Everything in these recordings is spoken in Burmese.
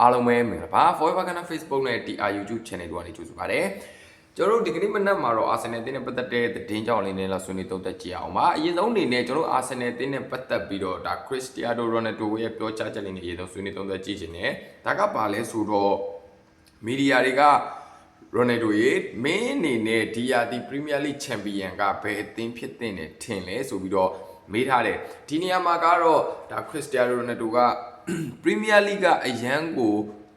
အားလုံးပဲမင်္ဂလာပါ Forever Ghana Facebook နဲ့ TR YouTube Channel တို့ကနေကြိုဆိုပါရစေကျွန်တော်တို့ဒီကနေ့မနက်မှာတော့ Arsenal တင်းနဲ့ပတ်သက်တဲ့သတင်းကြောင်းလေးနဲ့လာဆွေးနွေးသုံးသပ်ကြည့်အောင်ပါအရင်ဆုံးအနေနဲ့ကျွန်တော်တို့ Arsenal တင်းနဲ့ပတ်သက်ပြီးတော့ဒါ Cristiano Ronaldo ရဲ့ပြောကြားချက်လေးနဲ့အရင်ဆုံးဆွေးနွေးသုံးသပ်ကြည့်ခြင်းနဲ့ဒါကပါလဲဆိုတော့မီဒီယာတွေက Ronaldo ရဲ့မင်းအနေနဲ့ဒီယာဒီ Premier League Champion ကဘယ်အသင်းဖြစ်တဲ့နဲ့ထင်လဲဆိုပြီးတော့မေးထားတယ်ဒီနေရာမှာကတော့ဒါ Cristiano Ronaldo ကPremier League ကအရန်ကို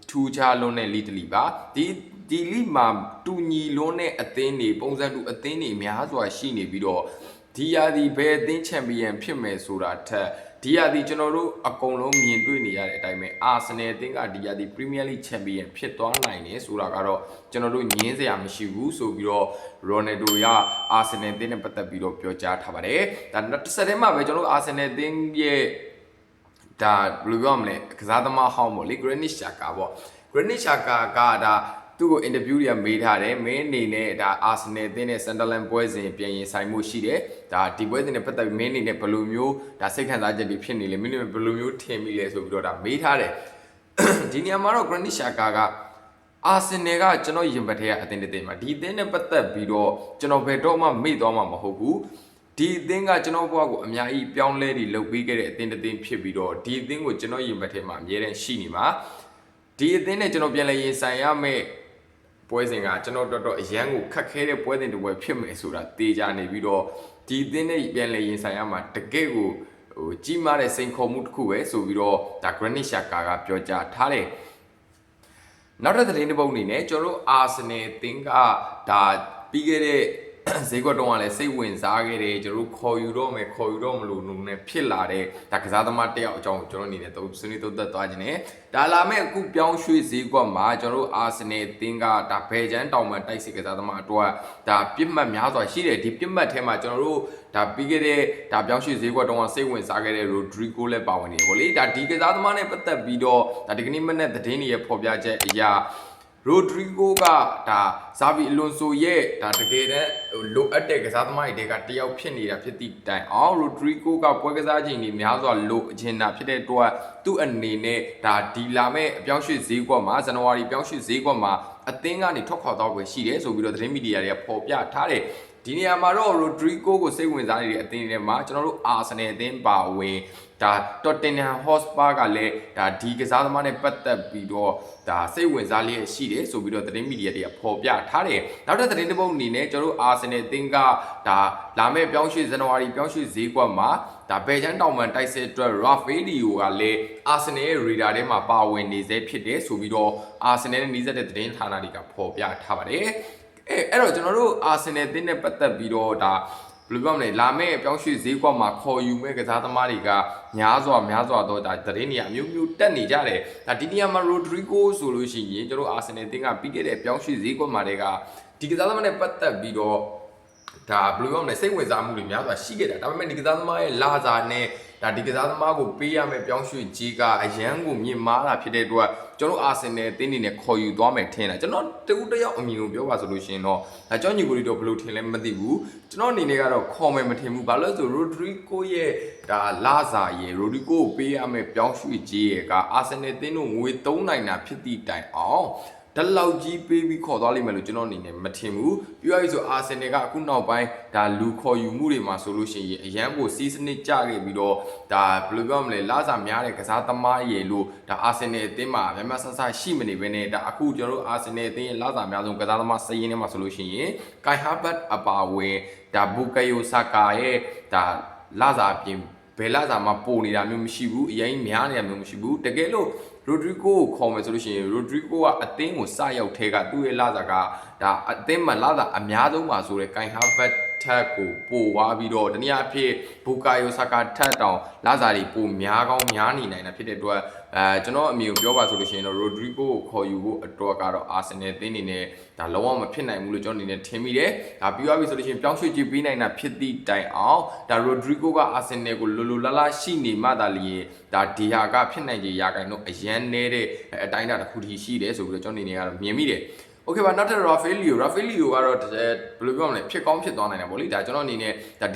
ထူခြားလွန်းတဲ့ league တစ်လီပါဒီ league မှာတူညီလွန်းတဲ့အသင်းတွေပုံစံတူအသင်းတွေအများစွာရှိနေပြီးတော့ဒီယာဒီဘယ်အသင်း champion ဖြစ်မယ်ဆိုတာထက်ဒီယာဒီကျွန်တော်တို့အကုန်လုံးမြင်တွေ့နေရတဲ့အတိုင်းပဲ Arsenal အသင်းကဒီယာဒီ Premier League champion ဖြစ်သွားနိုင်တယ်ဆိုတာကတော့ကျွန်တော်တို့ညင်းစရာမရှိဘူးဆိုပြီးတော့ Ronaldo က Arsenal အသင်းနဲ့ပတ်သက်ပြီးတော့ပြောကြားထားပါတယ်ဒါတစ်ဆက်တည်းမှာပဲကျွန်တော်တို့ Arsenal အသင်းရဲ့ဒါဘယ်လိုပြောမလဲကစားသမားဟောင်းပေါ့လေ Granit Xhaka ပေါ့ Granit Xhaka ကဒါသူ့ကို interview တွေကမေးထားတယ်မင်းအနေနဲ့ဒါ Arsenal အသင်းနဲ့ Sunderland ပွဲစဉ်ပြန်ရင်ဆိုင်မှုရှိတယ်ဒါဒီပွဲစဉ်နဲ့ပတ်သက်ပြီးမင်းအနေနဲ့ဘယ်လိုမျိုးဒါစိတ်ခံစားချက်တွေဖြစ်နေလဲမင်းအနေနဲ့ဘယ်လိုမျိုးထင်မိလဲဆိုပြီးတော့ဒါမေးထားတယ်ဒီနေရာမှာတော့ Granit Xhaka ကArsenal ကကျွန်တော်ရင်ပတ်ထဲကအသင်းတစ်သင်းမှာဒီအသင်းနဲ့ပတ်သက်ပြီးတော့ကျွန်တော်ဘယ်တော့မှမေ့သွားမှာမဟုတ်ဘူးဒီအသင်းကကျွန်တော်ဘဝကိုအများကြီးပြောင်းလဲပြီးလုပ်ပေးခဲ့တဲ့အသင်းတစ်သင်းဖြစ်ပြီးတော့ဒီအသင်းကိုကျွန်တော်ရင်ပတ်ထဲမှာအမြဲတမ်းရှိနေမှာဒီအသင်းနဲ့ကျွန်တော်ပြန်လဲရင်ဆိုင်ရမယ့်ပွဲစဉ်ကကျွန်တော်တော်အရန်ကိုခက်ခဲတဲ့ပွဲစဉ်တစ်ပွဲဖြစ်မယ်ဆိုတာတေးကြနေပြီးတော့ဒီအသင်းနဲ့ပြန်လဲရင်ဆိုင်ရမှာတကယ့်ကိုကြီးမားတဲ့စိန်ခေါ်မှုတစ်ခုပဲဆိုပြီးတော့ဒါ Granit Xhaka ကပြောကြားထားတယ်နောက်တဲ့သတင်းတစ်ပုဒ်အနေနဲ့ကျွန်တော်တို့ Arsenal အသင်းကဒါပြီးခဲ့တဲ့ဈေးကွက်တုံးကလည်းစိတ်ဝင်စားခဲ့တယ်ကျွန်တော်တို့ခေါ်ယူတော့မလို့နုံနဲ့ဖြစ်လာတဲ့ဒါကစားသမားတယောက်အကြောင်းကျွန်တော်အနေနဲ့ဆွေးနွေးသုံးသပ်သွားခြင်းနဲ့ဒါလာမဲ့အခုပြောင်းရွှေ့ဈေးကွက်မှာကျွန်တော်တို့ Arsenal အသင်းကဒါဘယ်ချမ်းတောင်မှတိုက်စစ်ကစားသမားအတွက်ဒါပြစ်မှတ်များစွာရှိတယ်ဒီပြစ်မှတ်ထဲမှာကျွန်တော်တို့ဒါပြီးခဲ့တဲ့ဒါပြောင်းရွှေ့ဈေးကွက်တုံးကစိတ်ဝင်စားခဲ့တဲ့ Rodrigo လည်းပါဝင်နေတယ်ဗောလေဒါဒီကစားသမားနဲ့ပတ်သက်ပြီးတော့ဒါဒီကနေ့မနေ့သတင်းတွေရဲ့ဖော်ပြချက်အရာRodrigo ကဒါဇာဗီအလွန်ဆိုရဲ့ဒါတကယ်တမ်းလိုအပ်တဲ့ကစားသမားတွေကတယောက်ဖြစ်နေတာဖြစ်သည့်တိုင်အောင် Rodrigo ကပွဲကစားချိန်တွေများစွာလိုအချင်တာဖြစ်တဲ့အတွက်သူ့အနေနဲ့ဒါဒီလာမဲ့အပြောင်းရွှေ့ဈေးကွက်မှာဇန်နဝါရီပြောင်းရွှေ့ဈေးကွက်မှာအသင်းကနေထွက်ခွာသွားပွဲရှိတယ်ဆိုပြီးတော့သတင်းမီဒီယာတွေကဖော်ပြထားတယ်ဒီနေရာမှာတော့ Rodrigo ကိုစိတ်ဝင်စားနေတဲ့အသင်းတွေမှာကျွန်တော်တို့ Arsenal အသင်းပါဝင်ဒါ Tottenham Hotspur ကလည်းဒါဒီကစားသမားနဲ့ပတ်သက်ပြီးတော့ဒါစိတ်ဝင်စားလျက်ရှိတယ်ဆိုပြီးတော့သတင်းမီဒီယာတွေကဖော်ပြထားတယ်နောက်တဲ့သတင်းတစ်ပုဒ်အနေနဲ့ကျွန်တော်တို့ Arsenal အသင်းကဒါလာမယ့်ပြောင်းရွှေ့ဇန်နဝါရီပြောင်းရွှေ့ဈေးကွက်မှာဒါဘယ်ချမ်းတောင်မှန်တိုက်စစ်အတွက် Rafaelio ကလည်း Arsenal ရဲ့ radar ထဲမှာပါဝင်နေစေဖြစ်တယ်ဆိုပြီးတော့ Arsenal နဲ့နှီးစပ်တဲ့သတင်းဌာနတွေကဖော်ပြထားပါတယ်အဲ့တော့ကျွန်တော်တို့ Arsenal အသင်းနဲ့ပတ်သက်ပြီးတော့ဒါဘယ်လိုပြောမလဲလာမယ့်ပြောင်းရွှေ့ဈေးကွက်မှာခေါ်ယူမဲ့ကစားသမားတွေကများစွာတော့ဒါသတင်းတွေအမျိုးမျိုးတက်နေကြတယ်ဒါဒီနေရာမှာ Rodrigo ဆိုလို့ရှိရင်ကျွန်တော် Arsenal အသင်းကပြီးခဲ့တဲ့ပြောင်းရွှေ့ဈေးကွက်မှာတွေကဒီကစားသမားနဲ့ပတ်သက်ပြီးတော့ဒါဘယ်လိုပြောမလဲစိတ်ဝင်စားမှုတွေများစွာရှိခဲ့တာဒါပေမဲ့ဒီကစားသမားရဲ့လာစာနဲ့ဒါဒီကစားသမားကိုပေးရမယ့်ပြောင်းရွှေ့ကြီးကအရန်ကိုမြင့်မားတာဖြစ်တဲ့အတွက်ကျွန်တော် Arsenal အသင်းအနေနဲ့ခေါ်ယူသွားမယ်ထင်တာကျွန်တော်တယောက်အမြင်ကိုပြောပါဆိုလို့ရှိရင်တော့ဒါကျွန်တော်ညီကိုတွေတော့ဘယ်လိုထင်လဲမသိဘူးကျွန်တော်အနေနဲ့ကတော့ခေါ်မယ်မထင်ဘူးဘာလို့လဲဆို Rodrigo ရဲ့ဒါလာစာရဲ့ Rodrigo ကိုပေးရမယ့်ပြောင်းရွှေ့ကြီးရဲ့က Arsenal အသင်းတို့ငွေသုံးနိုင်တာဖြစ်သည့်တိုင်အောင်တလောက်ကြီးပေးပြီးခေါ်သွားလိမ့်မယ်လို့ကျွန်တော်အနေနဲ့မထင်ဘူးပြောရည်ဆို Arsenal ကအခုနောက်ပိုင်းဒါလူခေါ်ယူမှုတွေမှာဆိုလို့ရှိရင်အရန်ကိုစီးစနစ်ကြခဲ့ပြီးတော့ဒါဘယ်လိုပြောမလဲလာစာများတဲ့ကစားသမားရေလို့ဒါ Arsenal အသင်းမှာများများဆဆရှိမနေဘဲနဲ့ဒါအခုကျွန်တော်တို့ Arsenal အသင်းရဲ့လာစာများဆုံးကစားသမားစရင်းထဲမှာဆိုလို့ရှိရင် Kai Havertz အပါဝင်ဒါ Bukayo Saka ရဲ့ဒါလာစာပြင်ဘယ်လာစာမှာပို့နေတာမျိုးမရှိဘူးအရင်များနေတာမျိုးမရှိဘူးတကယ်လို့Rodrigo ကိုခေါ်မယ်ဆိုလို့ရှိရင် Rodrigo ကအသင်းကိုစရောက်ထဲကသူ့ရဲ့လာစာကဒါအသင်းမှာလာစာအများဆုံးပါဆိုတဲ့ Kai Havertz ထက်ကိုပိုသွားပြီးတော့တနည်းအားဖြင့် Bukayo Saka ထက်တောင်လာစာတွေပိုများကောင်းများနေနိုင်တာဖြစ်တဲ့အတွက်ကျွန်တော်အမြင်ကိုပြောပါဆိုလို့ရှိရင်တော့ Rodrigo ကိုခေါ်ယူဖို့အတွက်ကတော့ Arsenal အသင်းအနေနဲ့ဒါလုံးဝမဖြစ်နိုင်ဘူးလို့ကျွန်တော်အနေနဲ့ထင်မိတယ်ဒါပြီးသွားပြီဆိုလို့ရှိရင်ပြောင်းရွှေ့ကြည့်ပေးနိုင်တာဖြစ်သည့်တိုင်အောင်ဒါ Rodrigo က Arsenal ကိုလိုလာလာရှိနေမှသာလျှင်ဒါဒီဟာကဖြစ်နိုင်ခြေရာခိုင်နှုန်းအရန်နေတဲ့အတိုင်းအတာတစ်ခုထိရှိတယ်ဆိုပြီးတော့ကျွန်တော်အနေနဲ့ကတော့မြင်မိတယ် โอเคပါနောက်ထပ် Rafaelio ကတော့ဘယ်လိုပြောမလဲဖြစ်ကောင်းဖြစ်သွားနိုင်တယ်ဗောလေဒါကျွန်တော်အနေနဲ့ဒါ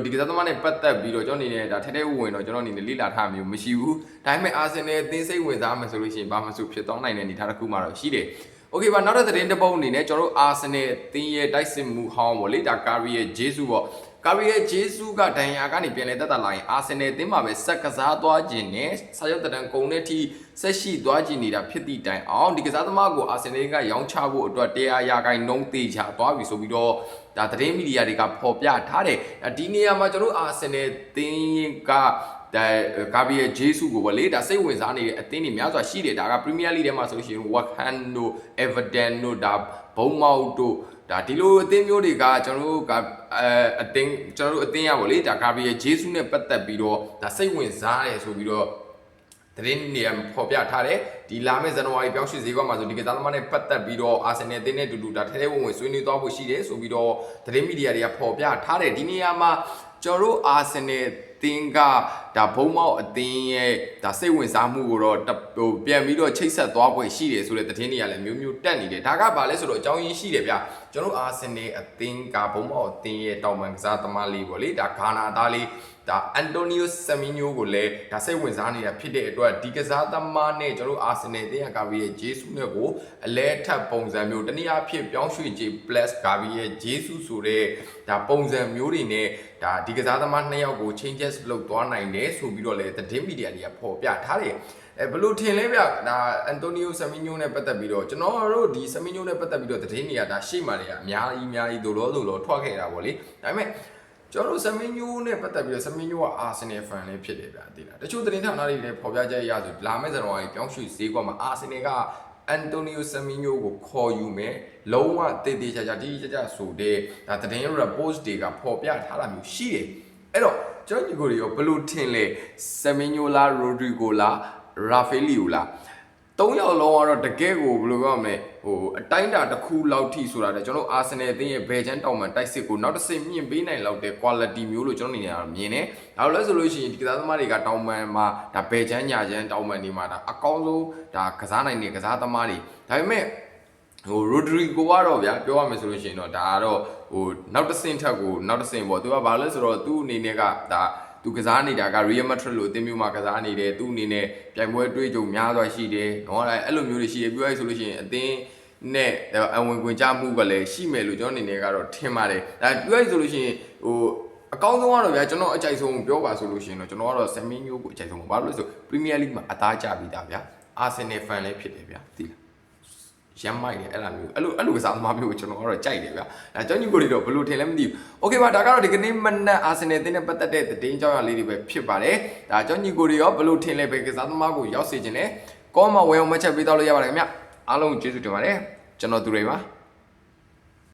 ဒီကစားသမားနဲ့ပတ်သက်ပြီးတော့ကျွန်တော်အနေနဲ့ဒါထဲထဲဝင်တော့ကျွန်တော်အနေနဲ့လေ့လာထားမျိုးမရှိဘူးဒါပေမဲ့ Arsenal အသင်းစိတ်ဝင်စားမယ်ဆိုလို့ရှိရင်ဘာမှမဆိုဖြစ်သွားနိုင်တဲ့အနေထားတစ်ခုမှတော့ရှိတယ်โอเคပါနောက်ထပ်သတင်းတစ်ပုဒ်အနေနဲ့ကျွန်တော်တို့ Arsenal အသင်းရဲ့တိုက်စစ်မှုဟောင်းဗောလေဒါ Gabriel Jesus ဗောGabriel Jesus ကဒဏ်ရာကနေပြန်လည်တက်တာလာရင် Arsenal အသင်းမှာပဲဆက်ကစားသွားခြင်းနဲ့စာချုပ်တန်ကုန်တဲ့အထိဆက်ရှိသွားခြင်းနေတာဖြစ်သည့်တိုင်အောင်ဒီကစားသမားကို Arsenal ကရောင်းချဖို့အတွက်100%သေးချသွားပြီဆိုပြီးတော့ဒါသတင်းမီဒီယာတွေကဖော်ပြထားတယ်ဒီနေရာမှာကျွန်တော်တို့ Arsenal အသင်းကGabriel Jesus ကိုဗောလေဒါစိတ်ဝင်စားနေတဲ့အသင်းတွေများစွာရှိတယ်ဒါက Premier League ထဲမှာဆိုလို့ရှိရင် Wickham တို့ Everton တို့ဒါ Bournemouth တို့ဒါဒီလိုအသင်းမျိုးတွေကကျွန်တော်တို့အသင်းရပါလေဒါ Gabriel Jesus နဲ့ပတ်သက်ပြီးတော့ဒါစိတ်ဝင်စားတယ်ဆိုပြီးတော့သတင်းနေရာဖော်ပြထားတယ်ဒီလာမယ့်ဇန်နဝါရီပြောင်းရွှေ့ဈေးကွက်မှာဆိုဒီကစားသမားနဲ့ပတ်သက်ပြီးတော့ Arsenal အသင်းနဲ့တူတူဒါထဲထဲဝင်ဆွေးနွေးသွားဖို့ရှိတယ်ဆိုပြီးတော့သတင်းမီဒီယာတွေကဖော်ပြထားတယ်ဒီနေရာမှာကျွန်တော်တို့ Arsenal အသင်းကဒါဘုံမောက်အသင်းရဲ့ဒါစိတ်ဝင်စားမှုကိုတော့ပြန်ပြီးတော့ချိတ်ဆက်သွားဖို့ရှိတယ်ဆိုတဲ့သတင်းတွေကလည်းမျိုးမျိုးတက်နေတယ်ဒါကဘာလဲဆိုတော့အကြောင်းရင်းရှိတယ်ဗျကျွန်တော်တို့ Arsenal အသင်းကဘုံမောက်အသင်းရဲ့တောင်ပန်ကစားသမားလေးပေါ့လေဒါဂါနာသားလေးဒါအန်တိုနီယိုဆမီညိုကိုလည်းဒါစိတ်ဝင်စားနေတာဖြစ်တဲ့အတွက်ဒီကစားသမားနဲ့ကျွန်တော်တို့ Arsenal အသင်းက Gabriel Jesus နဲ့ကိုအလဲထပ်ပုံစံမျိုးတနည်းအားဖြင့်ပြောင်းရွှေ့ခြင်း plus Gabriel Jesus ဆိုတဲ့ဒါပုံစံမျိုးတွေနဲ့ဒါဒီကစားသမား2ယောက်ကို changes လုပ်သွားနိုင်တယ်ဆိုပြီးတော့လည်းသတင်းမီဒီယာတွေကဖော်ပြထားတယ်ဘယ်လိုထင်လဲဗျဒါအန်တိုနီယိုဆမီညိုနဲ့ပတ်သက်ပြီးတော့ကျွန်တော်တို့ဒီဆမီညိုနဲ့ပတ်သက်ပြီးတော့သတင်းတွေကဒါရှေ့မှာတွေကအများကြီးဒိုလောထွက်ခဲ့တာဗောလေဒါပေမဲ့ကျွန်တော်တို့ဆမင်းညိုးနဲ့ပတ်သက်ပြီးတော့ဆမင်းညိုးက Arsenal fan လေးဖြစ်တယ်ဗျာသိလားတချို့သတင်းဌာနတွေလည်းဖော်ပြချက်ရဆိုလာမယ့်ဇန်နဝါရီပြောင်းရွှေ့ဈေးကွက်မှာ Arsenal ကအန်တိုနီယိုဆမင်းညိုးကိုခေါ်ယူမယ်လုံးဝတည်တည်ချာချာဆိုတဲ့ဒါသတင်း report တွေကဖော်ပြထားတာမျိုးရှိတယ်အဲ့တော့ကျွန်တော်ညီကိုတွေရောဘယ်လိုထင်လဲဆမင်းညိုးလားရိုဒရီဂိုလားရာဖေလီယိုလား3ယောက်လုံးကတော့တကယ်ကိုဘယ်လိုပြောမလဲအတိုင်းတာတစ်ခုလောက်ထိဆိုတာတဲ့ကျွန်တော် Arsenal အသင်းရဲ့ဘယ်ချမ်းတောင်မှန်တိုက်စစ်ကိုနောက်တစ်ဆင့်မြင့်ပေးနိုင်လောက်တဲ့ quality မျိုးလို့ကျွန်တော်နေရာမြင်တယ်။ဒါလို့လဲဆိုလို့ရှိရင်ဒီကစားသမားတွေကတောင်မှန်မှာဒါဘယ်ချမ်းညာချမ်းတောင်မှန်နေမှာဒါအကောင်းဆုံးဒါကစားနိုင်တဲ့ကစားသမားတွေဒါပေမဲ့ရိုဒရီဂိုကတော့ဗျာပြောရမယ်ဆိုလို့ရှိရင်တော့ဒါကတော့နောက်တစ်ဆင့်ထက်ကိုနောက်တစ်ဆင့်ပေါ့သူကဘာလဲဆိုတော့သူ့အနေနဲ့ကဒါသူကစားနေတာက Real Madrid လို့အသင်းမျိုးမှာကစားနေတယ်သူအနေနဲ့ပြိုင်ပွဲတွေးကြုံများစွာရှိတယ်နော်အဲ့လိုမျိုးတွေရှိတယ်ပြောရဆိုလို့ရှိရင်အသင်းနဲ့အဝင်ခွင်ကြမှုကလည်းရှိမယ်လို့ကျွန်တော်အနေနဲ့ကတော့ထင်ပါတယ်ဒါပြောရဆိုလို့ရှိရင်အကောင်းဆုံးကတော့ဗျာကျွန်တော်အကြိုက်ဆုံးပြောပါဆိုလို့ရှိရင်တော့ကျွန်တော်ကတော့ဆမင်းမျိုးကိုအကြိုက်ဆုံးပါဘာလို့လဲဆို Premier League မှာအသားကျပြီးသားဗျာ Arsenal fan လည်းဖြစ်တယ်ဗျာသိလားရမ်းမိုက်တယ်အဲ့လိုကစားသမားမျိုးကိုကျွန်တော်ကတော့ကြိုက်တယ်ဗျာဒါကြောင့်ညီကိုတွေတော့ဘယ်လိုထင်လဲမသိဘူးโอเคပါဒါကတော့ဒီကနေ့မနက် Arsenal အသင်းနဲ့ပတ်သက်တဲ့သတင်းကြောင်းရလေးတွေပဲဖြစ်ပါတယ်ဒါကြောင့်ညီကိုတွေရောဘယ်လိုထင်လဲပဲကစားသမားကိုရောက်စေခြင်းလဲကောမှာဝင်အောင်မှတ်ချက်ပေးတော့လို့ရပါတယ်ခင်ဗျအားလုံးကျေးဇူးတင်ပါတယ်ကျွန်တော်သူတွေပါ